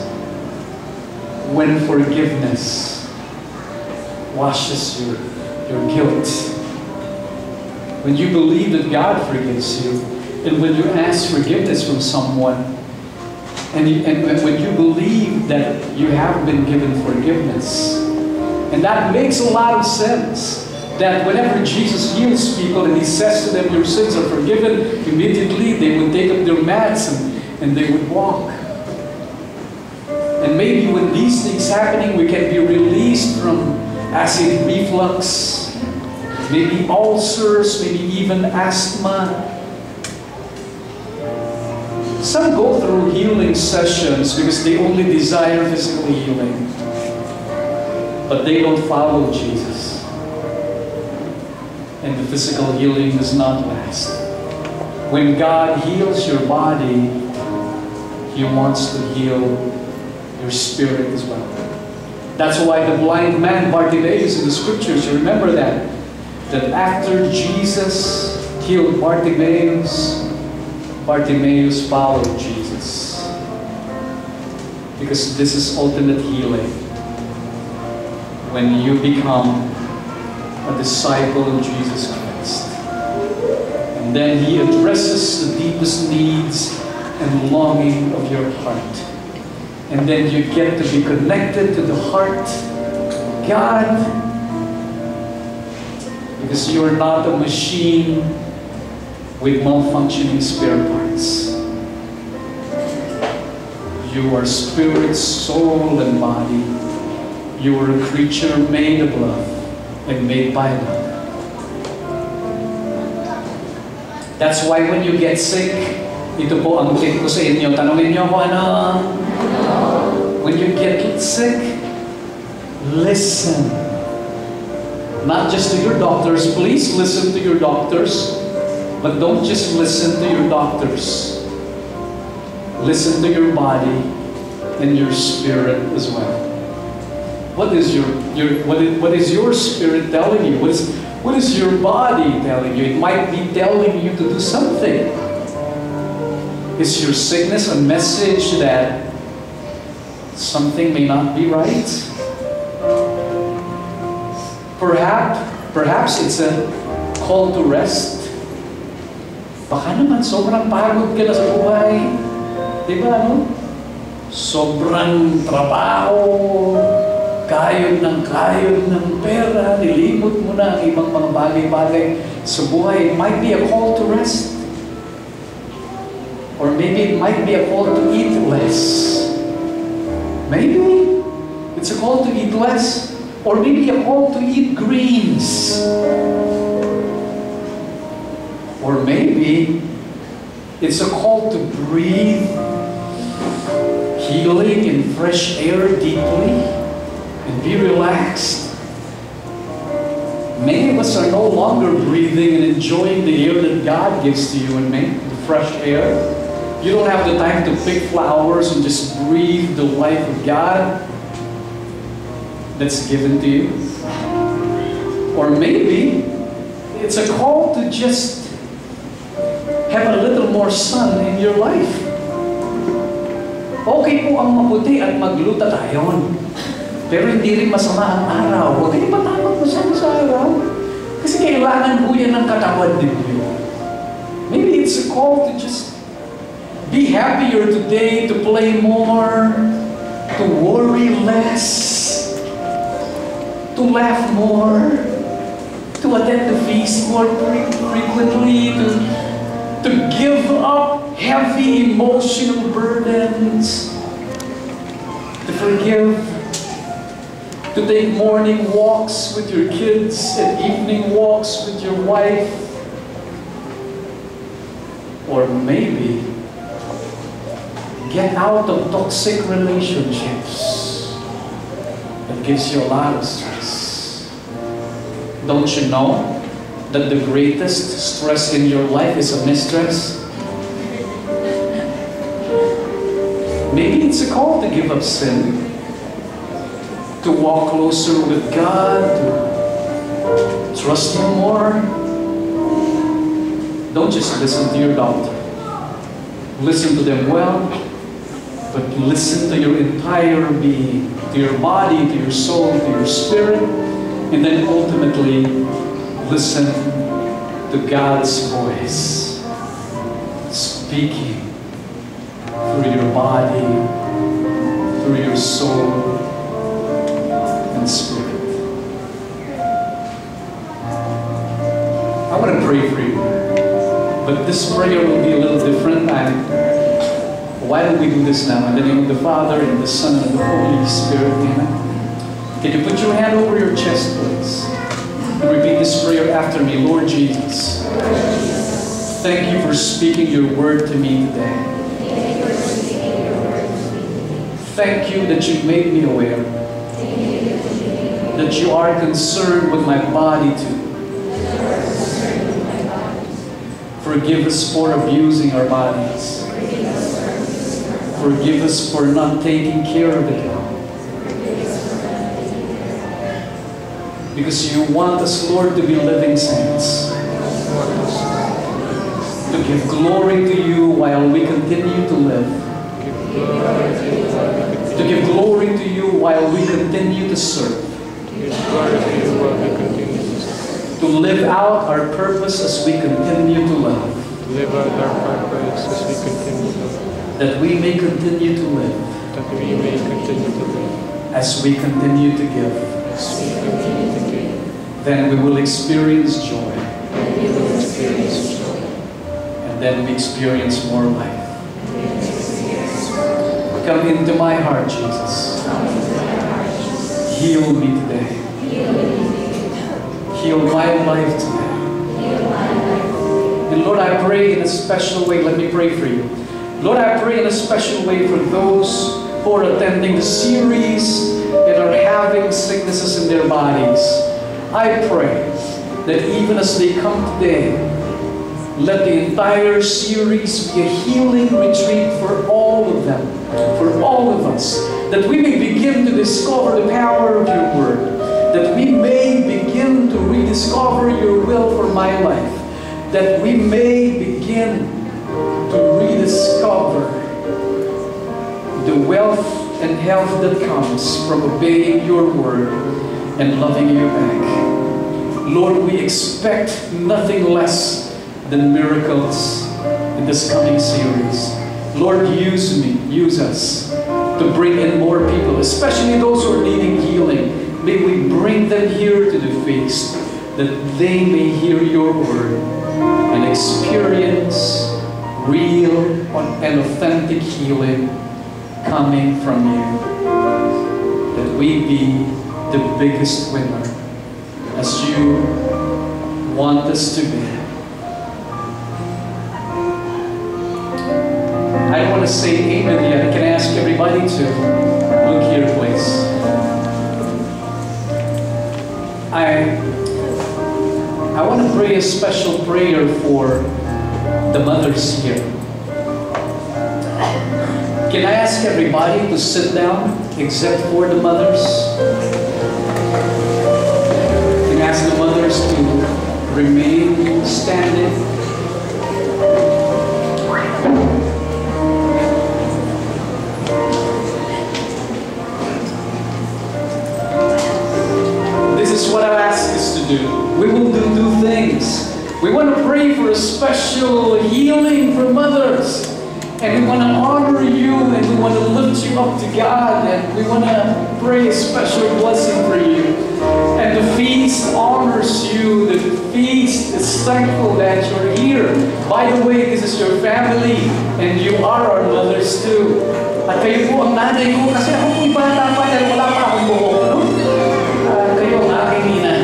When forgiveness washes your guilt. When you believe that God forgives you, and when you ask forgiveness from someone, and when you believe that you have been given forgiveness, and that makes a lot of sense. That whenever Jesus heals people and He says to them, "Your sins are forgiven," immediately they would take up their mats and they would walk. And maybe when these things happening, we can be released from acid reflux, maybe ulcers, maybe even asthma. Some go through healing sessions because they only desire physical healing, but they don't follow Jesus. And the physical healing does not last. When God heals your body, He wants to heal your spirit as well. That's why the blind man Bartimaeus in the scriptures, you remember that after Jesus healed Bartimaeus followed Jesus. Because this is ultimate healing. When you become a disciple of Jesus Christ. And then He addresses the deepest needs and longing of your heart. And then you get to be connected to the heart of God, because you are not a machine with malfunctioning spare parts. You are spirit, soul, and body. You are a creature made of love and made by love. That's why when you get sick, ito po ang tip ko sa inyo. Tanungin niyo ako ano? When you get sick, listen. Not just to your doctors. Please listen to your doctors. But don't just listen to your doctors. Listen to your body and your spirit as well. What is your spirit telling you? What is your body telling you? It might be telling you to do something. Is your sickness a message that something may not be right? Perhaps it's a call to rest. Baka naman sobrang pagod ka na sa buhay. Diba, no? Sobrang trabaho, kayod ng pera, nilimot mo na ang ibang mga bagay-bagay sa buhay. It might be a call to rest. Or maybe it might be a call to eat less. Maybe it's a call to eat less. Or maybe a call to eat greens. Or maybe it's a call to breathe healing and fresh air deeply and be relaxed. Many of us are no longer breathing and enjoying the air that God gives to you and me, the fresh air. You don't have the time to pick flowers and just breathe the life of God that's given to you. Or maybe it's a call to just have a little more sun in your life. Okay po ang maputi at magluta tayo. Pero hindi rin masama ang araw. Huwag kayo matamang masyado sa araw. Kasi kailangan po yan ng katawan din yun. Maybe it's a call to just be happier today, to play more, to worry less, to laugh more, to attend the feast more frequently, to give up heavy emotional burdens, to forgive, to take morning walks with your kids and evening walks with your wife. Or maybe get out of toxic relationships that gives you a lot of stress. Don't you know that the greatest stress in your life is a mistress? Maybe it's a call to give up sin, to walk closer with God, to trust Him more. Don't just listen to your doctor. Listen to them well, but listen to your entire being, to your body, to your soul, to your spirit, and then ultimately listen to God's voice speaking through your body, through your soul and spirit. I want to pray for you, but this prayer will be a little different. Why don't we do this now? In the name of the Father, and the Son, and the Holy Spirit. Amen. Can you put your hand over your chest, please? And repeat this prayer after me. Lord Jesus, thank you for speaking your word to me today. Thank you that you've made me aware that you are concerned with my body too. Forgive us for abusing our bodies. Forgive us for not taking care of it well. Because you want us, Lord, to be living saints. To give glory to you while we continue to live. To give glory to you while we continue to serve. To live out our purpose as we continue to love. That we may continue to live. As we continue to give. Then we will experience joy. And then we experience more life. Come into my heart, Jesus. Heal me today. Heal my life today. And Lord, I pray in a special way. Let me pray for you. Lord, I pray in a special way for those who are attending the series and are having sicknesses in their bodies. I pray that even as they come today, let the entire series be a healing retreat for all of them, for all of us, that we may begin to discover the power of your word, that we may begin to rediscover your will for my life, that we may begin to rediscover the wealth and health that comes from obeying your word and loving you back. Lord, we expect nothing less than miracles in this coming series. Lord, use me, use us to bring in more people, especially those who are needing healing. May we bring them here to the feast, that they may hear your word and experience real and authentic healing coming from you. That we be the biggest winner as you want us to be. I don't want to say amen yet. Can I ask everybody to look here, please? I want to pray a special prayer for the mothers here. Can I ask everybody to sit down except for the mothers? Can I ask the mothers to remain standing? This is what I've asked us to do. We will do two things. We want to pray for a special healing for mothers. And we want to honor you, and we want to lift you up to God, and we want to pray a special blessing for you. And the feast honors you. The feast is thankful that you're here. By the way, this is your family, and you are our mothers too. At kayo po ang nanay ko, kasi ako po'y bata pa, dahil wala pa akong buhok. No? Kayo ang aking ina.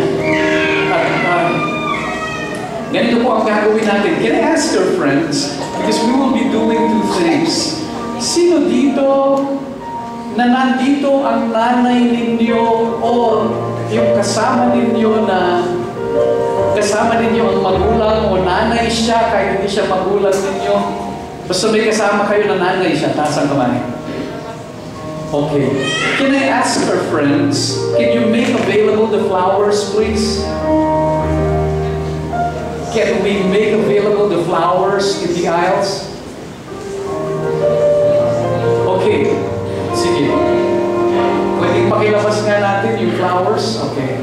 Ganito po ang gagawin natin. Can I ask your friends? Because we will be doing two things. Sino dito na nandito ang nanay ninyo o yung kasama ninyo ang magulang o nanay siya kahit hindi siya magulang ninyo? Basta may kasama kayo na nanay siya, taas ang kamay. Okay. Can I ask our friends, can you make available the flowers, please? Can we make available the flowers in the aisles? Okay. Sige. Pwedeng pakilabas nga natin yung flowers? Okay.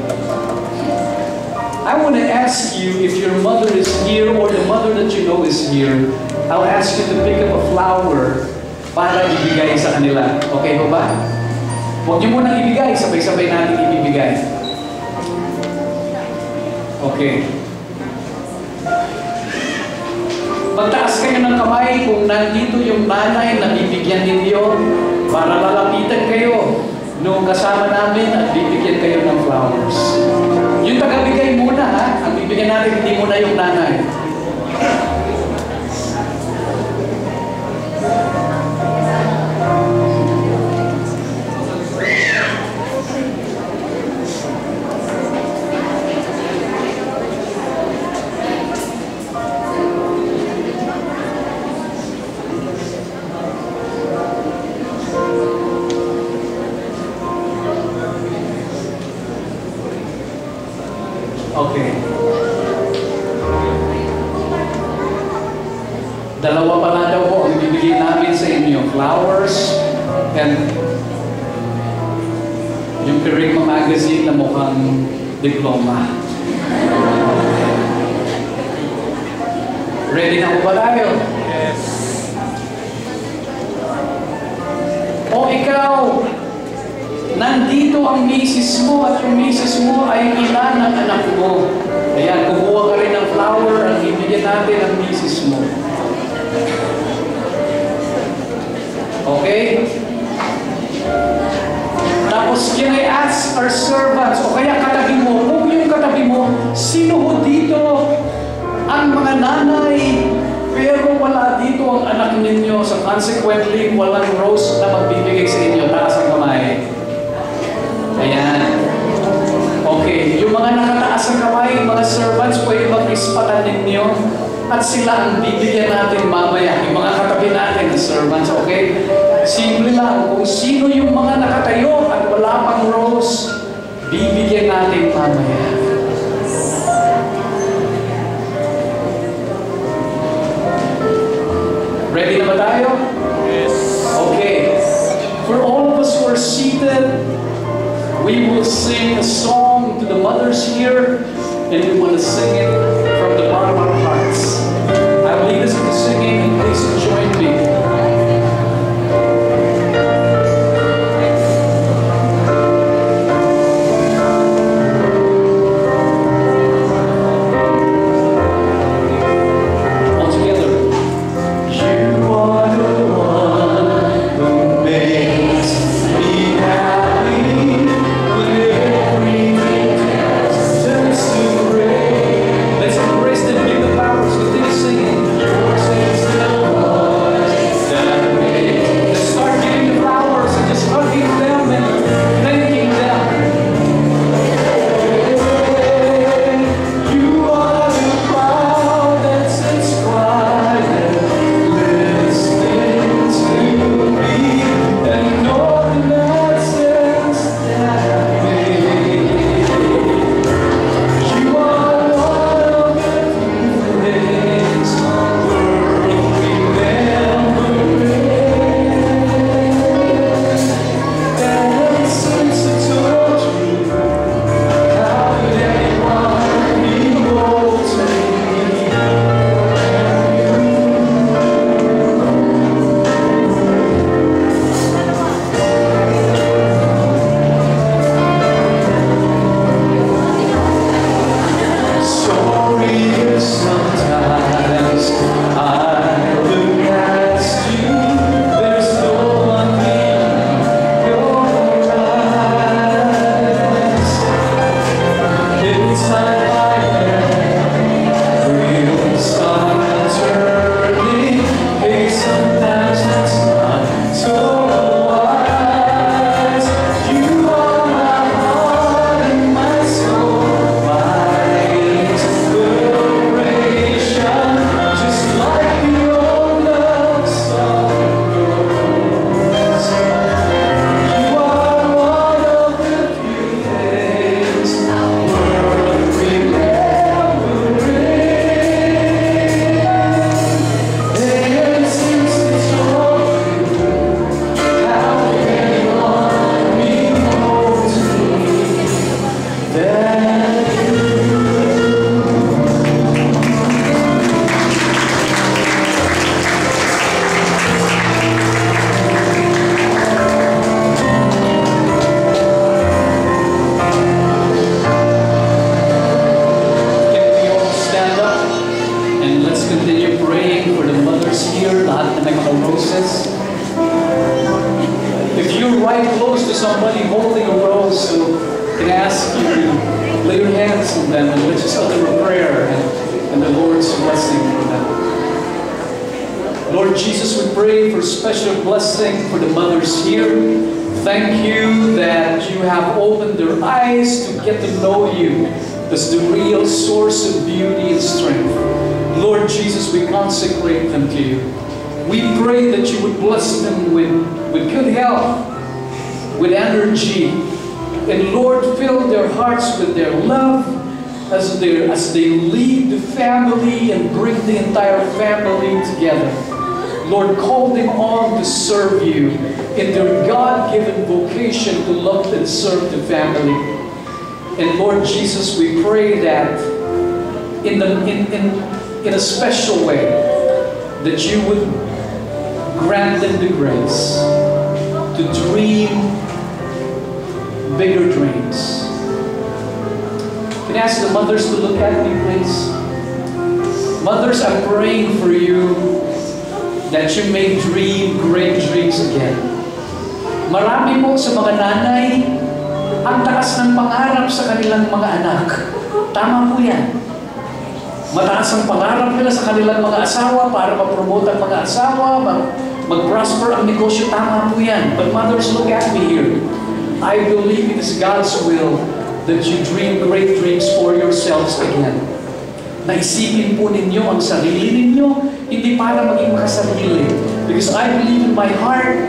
I want to ask you if your mother is here or the mother that you know is here. I'll ask you to pick up a flower para ibigay sa kanila. Okay ba ba? Huwag niyo munang ibigay. Sabay-sabay natin ibibigay. Okay. Magtaas kayo ng kamay kung nandito yung nanay na bibigyan ninyo para lalapitan kayo nung kasama namin at bibigyan kayo ng flowers. Yung tagabigay muna ha, ang bibigyan natin hindi muna yung nanay. Okay. Dalawa pa na daw po ang bibigyan namin sa inyo. Flowers and yung Kerygma magazine na mukhang diploma. Ready na po ba tayo? Yes. O ikaw, nandito ang misis mo at yung misis mo ay ina ng anak mo. Ayan, kumuha ka rin ng flower at ibigyan natin ang misis mo. Okay? Tapos, can I ask our servants, o kaya katabi mo, kung yung katabi mo, sino ho dito ang mga nanay, pero wala dito ang anak ninyo, so consequently, walang rose na magbibigay sa inyo, taas ang kamay. Ayan. Okay, yung mga nakataas ang kamay, mga servants, pwede mag-ispatan ninyo, at sila ang bibigyan natin mamaya, yung mga katabi natin, the servants, okay? Simple lang, kung sino yung mga nakatayo at wala pang rose, bibigyan natin mamaya. Ready na ba tayo? Yes. Okay. For all of us who are seated, we will sing a song to the mothers here, and we want to sing it from the bottom of our hearts. I'll lead us into singing, and please join me. Lord Jesus, we pray for special blessing for the mothers here. Thank you that you have opened their eyes to get to know you as the real source of beauty and strength. Lord Jesus, we consecrate them to you. We pray that you would bless them with good health, with energy, and Lord, fill their hearts with their love as they lead the family and bring the entire family together. Lord, call them on to serve you in their God-given vocation to love and serve the family. And Lord Jesus, we pray that in a special way, that you would grant them the grace to dream bigger dreams. Can I ask the mothers to look at me, please? Mothers, I'm praying for you that you may dream great dreams again. Marami po sa mga nanay ang taas ng pangarap sa kanilang mga anak. Tama po yan. Mataas ang pangarap nila sa kanilang mga asawa para ma-promote ang mga asawa, mag-prosper ang negosyo. Tama po yan. But mothers, look at me here. I believe it is God's will that you dream great dreams for yourselves again. Naisipin po ninyo ang sarili ninyo, hindi para maging makasarili. Because I believe in my heart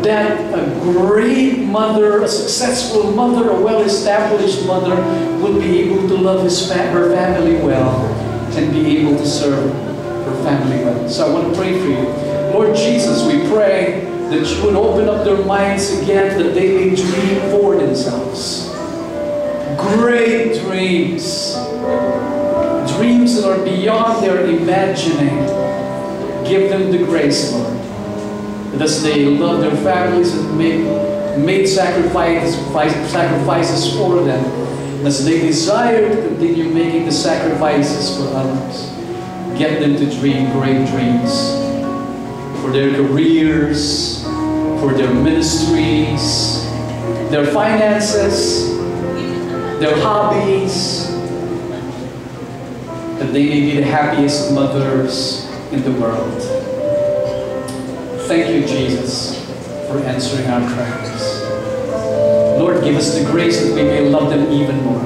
that a great mother, a successful mother, a well-established mother will be able to love her family well and be able to serve her family well. So I want to pray for you. Lord Jesus, we pray that you would open up their minds again, that they may dream for themselves. Great dreams. Dreams that are beyond their imagining. Give them the grace, Lord. And as they love their families and made sacrifices for them, as they desire to continue making the sacrifices for others, get them to dream great dreams for their careers, for their ministries, their finances, their hobbies, that they may be the happiest mothers in the world. Thank you, Jesus, for answering our prayers. Lord, give us the grace that we may love them even more.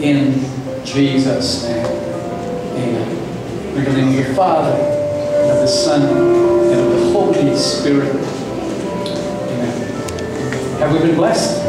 In Jesus' name, amen. In the name of the Father, and of the Son, and of the Holy Spirit. Amen. Have we been blessed?